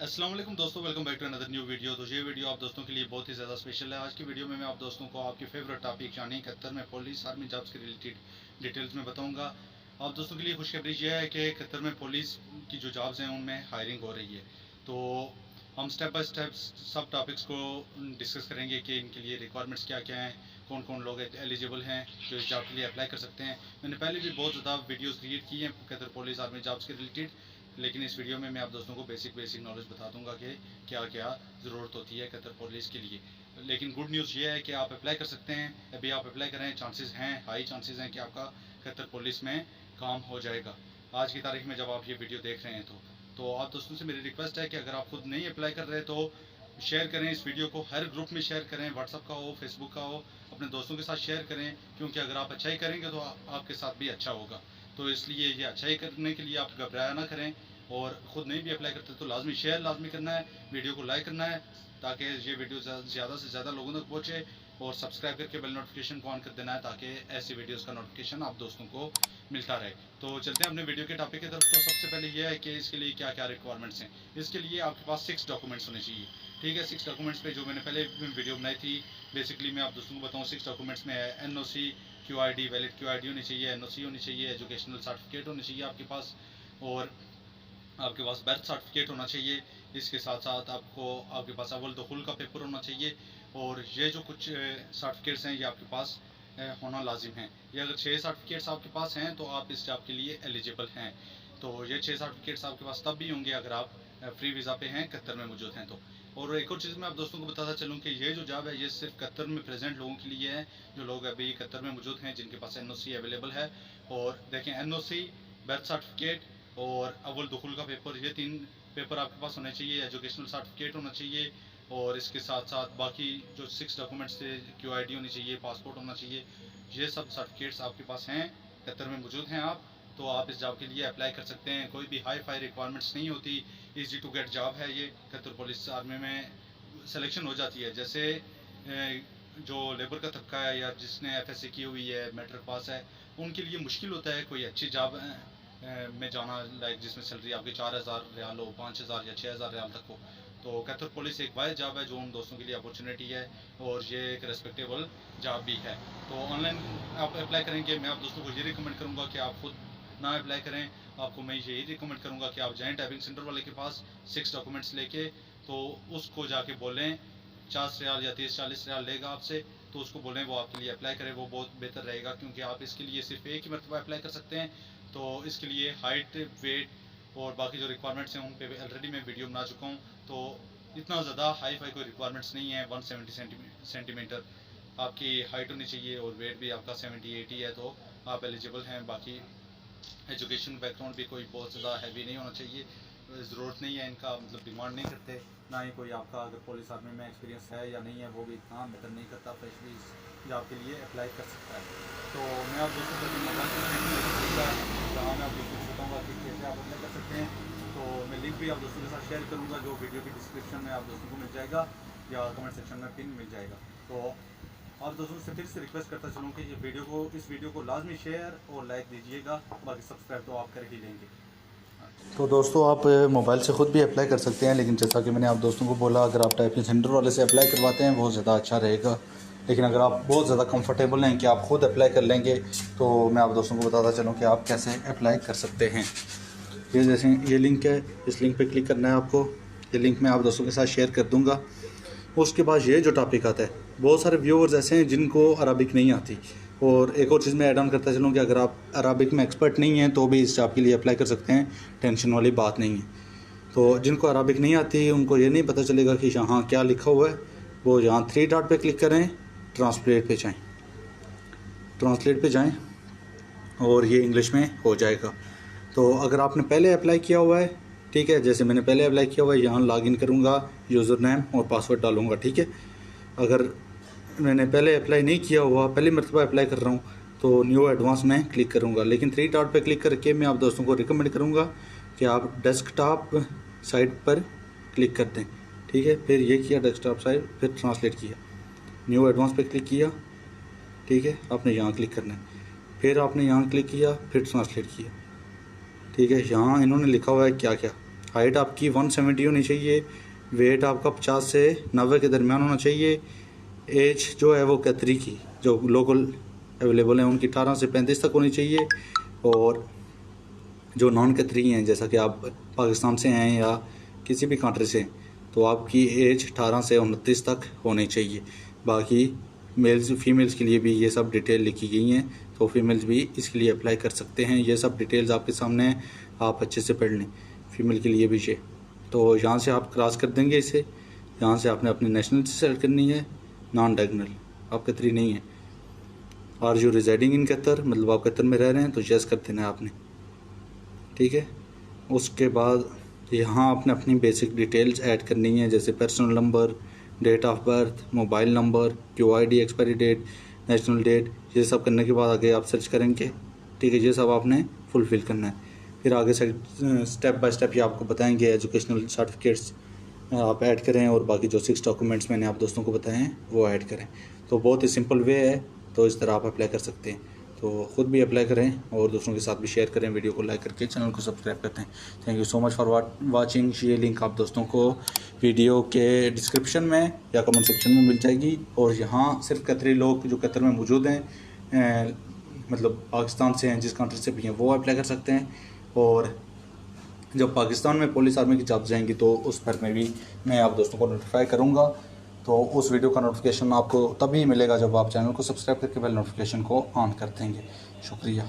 अस्सलाम वालेकुम दोस्तों, welcome back to another new video. तो ये वीडियो आप दोस्तों के लिए बहुत ही ज़्यादा स्पेशल है। आज की वीडियो में मैं आप दोस्तों को आपकी फेवरेट टॉपिक यानी कतर में पुलिस आर्मी जॉब्स के रिलेटेड डिटेल्स में बताऊंगा। आप दोस्तों के लिए खुशखबरी यह है कि कतर में पुलिस की जो जॉब्स हैं उनमें हायरिंग हो रही है। तो हम स्टेप बाय स्टेप सब टॉपिक्स को डिस्कस करेंगे कि इनके लिए रिक्वायरमेंट्स क्या क्या हैं, कौन कौन लोग एलिजिबल हैं जो इस जॉब के लिए अप्लाई कर सकते हैं। मैंने पहले भी बहुत ज़्यादा वीडियोस क्रिएट की हैं कतर पुलिस आर्मी जॉब्स के रिलेटेड, लेकिन इस वीडियो में मैं आप दोस्तों को बेसिक नॉलेज बता दूंगा कि क्या क्या ज़रूरत होती है कतर पुलिस के लिए। लेकिन गुड न्यूज़ ये है कि आप अप्लाई कर सकते हैं। अभी आप अप्लाई करें, चांसेस हैं, हाई चांसेस हैं कि आपका कतर पुलिस में काम हो जाएगा आज की तारीख में जब आप ये वीडियो देख रहे हैं। तो आप दोस्तों से मेरी रिक्वेस्ट है कि अगर आप खुद नहीं अप्लाई कर रहे तो शेयर करें इस वीडियो को, हर ग्रुप में शेयर करें, व्हाट्सअप का हो, फेसबुक का हो, अपने दोस्तों के साथ शेयर करें, क्योंकि अगर आप अच्छा ही करेंगे तो आपके साथ भी अच्छा होगा। तो इसलिए ये अच्छा ही करने के लिए आप घबराया ना करें, और ख़ुद नहीं भी अप्लाई करते तो लाजमी शेयर लाजमी करना है, वीडियो को लाइक करना है ताकि ये वीडियो ज़्यादा से ज़्यादा लोगों तक पहुँचे, और सब्सक्राइब करके बेल नोटिफिकेशन को ऑन कर देना है ताकि ऐसी वीडियोस का नोटिफिकेशन आप दोस्तों को मिलता रहे। तो चलते हैं अपने वीडियो के टॉपिक की तरफ। तो सबसे पहले ये है कि इसके लिए क्या क्या रिक्वायरमेंट्स हैं। इसके लिए आपके पास 6 डॉक्यूमेंट्स होने चाहिए। ठीक है, 6 डॉक्यूमेंट्स पे जो मैंने पहले वीडियो बनाई थी, बेसिकली मैं आप दोस्तों को बताऊँ 6 डॉक्यूमेंट्स में है NOC, QID, वैलिड QID होनी चाहिए, NOC होनी चाहिए, एजुकेशनल सर्टिफिकेट होनी चाहिए आपके पास, और आपके पास बर्थ सर्टिफिकेट होना चाहिए। इसके साथ साथ आपके पास अव्वल दुखुल का पेपर होना चाहिए, और ये जो कुछ सर्टिफिकेट्स हैं ये आपके पास होना लाजिम है। ये अगर 6 सर्टिफिकेट्स आपके पास हैं तो आप इस जॉब के लिए एलिजिबल हैं। तो ये 6 सर्टिफिकेट्स आपके पास तब भी होंगे अगर आप फ्री वीज़ा पे हैं, कतर में मौजूद हैं तो। और एक और चीज़ मैं आप दोस्तों को बताता चलूँ कि ये जो जॉब है ये सिर्फ कतर में प्रेजेंट लोगों के लिए है, जो लोग अभी कतर में मौजूद हैं, जिनके पास NOC अवेलेबल है। और देखें, NOC, बर्थ सर्टिफिकेट और अव्वल दुखुल का पेपर, ये 3 पेपर आपके पास होने चाहिए। एजुकेशनल सर्टिफिकेट होना चाहिए, और इसके साथ साथ बाकी जो 6 डॉक्यूमेंट्स थे, QID होनी चाहिए, पासपोर्ट होना चाहिए। ये सब सर्टिफिकेट्स आपके पास हैं, कतर में मौजूद हैं आप, तो आप इस जॉब के लिए अप्लाई कर सकते हैं। कोई भी हाई फाई रिक्वायरमेंट्स नहीं होती, ईजी टू गेट जॉब है ये। कतर पुलिस आर्मी में सिलेक्शन हो जाती है। जैसे जो लेबर का तबका है या जिसने FSC की हुई है, मैट्रिक पास है, उनके लिए मुश्किल होता है कोई अच्छी जॉब में जाना, लाइक जिसमें सैलरी आपकी 4000 रियाल हो, 5000 या 6000 रियाल तक हो। तो कतर पुलिस एक वाइज जॉब है जो उन दोस्तों के लिए अपॉर्चुनिटी है, और ये एक रेस्पेक्टेबल जॉब भी है। तो ऑनलाइन आप अप्लाई करेंगे, मैं आप दोस्तों को ये रिकमेंड करूँगा कि आप खुद ना अप्लाई करें। आपको मैं यही रिकमेंड करूँगा कि आप जाएँ टाइपिंग सेंटर वाले के पास 6 डॉक्यूमेंट्स लेके, तो उसको जाके बोलें 50 रियाल या 30-40 रियाल लेगा आपसे, तो उसको बोलें वो आपके लिए अप्लाई करें, वो बहुत बेहतर रहेगा। क्योंकि आप इसके लिए सिर्फ एक ही मरतबा अप्लाई कर सकते हैं। तो इसके लिए हाइट, वेट और बाकी जो रिक्वायरमेंट्स हैं उन पे ऑलरेडी मैं वीडियो बना चुका हूँ। तो इतना ज़्यादा हाई फाई कोई रिक्वायरमेंट्स नहीं है। 170 सेंटीमीटर आपकी हाइट होनी चाहिए, और वेट भी आपका 70-80 है, तो आप एलिजिबल हैं। बाकी एजुकेशन बैकग्राउंड भी कोई बहुत ज़्यादा हैवी नहीं होना चाहिए, ज़रूरत नहीं है इनका, मतलब डिमांड नहीं करते। ना ही कोई आपका अगर पुलिस आर्मी में एक्सपीरियंस है या नहीं है वो भी इतना मैटर नहीं करता, फ्रेशली जॉब के लिए अप्लाई कर सकता है। तो मैं आप दोस्तों को जहाँ मैं आप दोस्तों को बताऊँगा कि कैसे आप अप्लाई कर सकते हैं। तो मैं लिंक भी आप दोस्तों के साथ शेयर करूँगा, जो वीडियो की डिस्क्रिप्शन में आप दोस्तों को मिल जाएगा या कमेंट सेक्शन में पिन मिल जाएगा। तो आप दोस्तों से फिर से रिक्वेस्ट करता चलूँ कि इस वीडियो को लाजमी शेयर और लाइक दीजिएगा, बाकी सब्सक्राइब तो आप कर ही लेंगे। तो दोस्तों, आप मोबाइल से ख़ुद भी अप्लाई कर सकते हैं, लेकिन जैसा कि मैंने आप दोस्तों को बोला, अगर आप टाइपिंग सेंटर वाले से अप्लाई करवाते हैं वो ज़्यादा अच्छा रहेगा। लेकिन अगर आप बहुत ज़्यादा कंफर्टेबल हैं कि आप ख़ुद अप्लाई कर लेंगे, तो मैं आप दोस्तों को बताता चलूँ कि आप कैसे अप्लाई कर सकते हैं। ये जैसे ये लिंक है, इस लिंक पर क्लिक करना है आपको। ये लिंक मैं आप दोस्तों के साथ शेयर कर दूँगा। उसके बाद ये जो टॉपिक आता है, बहुत सारे व्यूअर्स ऐसे हैं जिनको अरबिक नहीं आती। और एक और चीज़ मैं ऐड ऑन करता चलूँ कि अगर आप अरबिक में एक्सपर्ट नहीं हैं तो भी इस जॉब के लिए अप्लाई कर सकते हैं, टेंशन वाली बात नहीं है। तो जिनको अरबिक नहीं आती उनको ये नहीं पता चलेगा कि यहाँ क्या लिखा हुआ है, वो यहाँ 3 डॉट पे क्लिक करें, ट्रांसलेट पे जाएँ, ट्रांसलेट पे जाएँ और ये इंग्लिश में हो जाएगा। तो अगर आपने पहले अप्लाई किया हुआ है, ठीक है, जैसे मैंने पहले अप्लाई किया हुआ है, यहाँ लॉगिन करूँगा, यूज़र नेम और पासवर्ड डालूँगा, ठीक है। अगर मैंने पहले अप्लाई नहीं किया हुआ, पहली मरतबा अप्लाई कर रहा हूँ, तो न्यू एडवांस में क्लिक करूँगा। लेकिन 3 डॉट पे क्लिक करके मैं आप दोस्तों को रिकमेंड करूँगा कि आप डेस्कटॉप साइट पर क्लिक कर दें, ठीक है। फिर ये किया डेस्कटॉप साइट, फिर ट्रांसलेट किया, न्यू एडवांस पे क्लिक किया, ठीक है। आपने यहाँ क्लिक करना है, फिर आपने यहाँ क्लिक किया, फिर ट्रांसलेट किया, ठीक है। यहाँ इन्होंने लिखा हुआ है क्या क्या, हाइट आपकी 170 होनी चाहिए, वेट आपका 50 से 90 के दरमियान होना चाहिए। एज जो है वो कतरी की जो लोकल अवेलेबल हैं उनकी 18 से 35 तक होनी चाहिए, और जो नॉन कतरी हैं जैसा कि आप पाकिस्तान से हैं या किसी भी कंट्री से तो आपकी एज 18 से 29 तक होनी चाहिए। बाकी मेल्स फीमेल्स के लिए भी ये सब डिटेल लिखी गई हैं, तो फीमेल्स भी इसके लिए अप्लाई कर सकते हैं। ये सब डिटेल्स आपके सामने हैं, आप अच्छे से पढ़ लें। फीमेल के लिए भी ये तो यहाँ से आप क्रॉस कर देंगे इसे, यहाँ से आपने अपनी नेशनलिटी सेलेक्ट करनी है, नॉन डायगनल, आप कतरी नहीं है। Are you residing in Qatar, मतलब आप कतर में रह रहे हैं तो यस कर देना है आपने, ठीक है। उसके बाद यहाँ आपने अपनी बेसिक डिटेल्स ऐड करनी है, जैसे personal number, date of birth, mobile number, QID expiry date, national date, ये सब करने के बाद आगे आप सर्च करेंगे, ठीक है। ये सब आपने फुलफ़िल करना है। फिर आगे से स्टेप बाय स्टेप ये आपको बताएंगे एजुकेशनल सर्टिफिकेट्स आप ऐड करें, और बाकी जो 6 डॉक्यूमेंट्स मैंने आप दोस्तों को बताए हैं वो ऐड करें। तो बहुत ही सिंपल वे है, तो इस तरह आप अप्लाई कर सकते हैं। तो ख़ुद भी अप्लाई करें और दूसरों के साथ भी शेयर करें, वीडियो को लाइक करके चैनल को सब्सक्राइब करते हैं। Thank you so much for watching. ये लिंक आप दोस्तों को वीडियो के डिस्क्रिप्शन में या कमेंट सेक्शन में मिल जाएगी। और यहाँ सिर्फ कतरी लोग जो कतर में मौजूद हैं, मतलब पाकिस्तान से हैं, जिस कंट्री से भी हैं वो अप्लाई कर सकते हैं। और जब पाकिस्तान में पुलिस आर्मी की जॉब जाएंगी तो उस पर में भी मैं आप दोस्तों को नोटिफाई करूँगा। तो उस वीडियो का नोटिफिकेशन आपको तभी मिलेगा जब आप चैनल को सब्सक्राइब करके बेल नोटिफिकेशन को ऑन कर देंगे। शुक्रिया।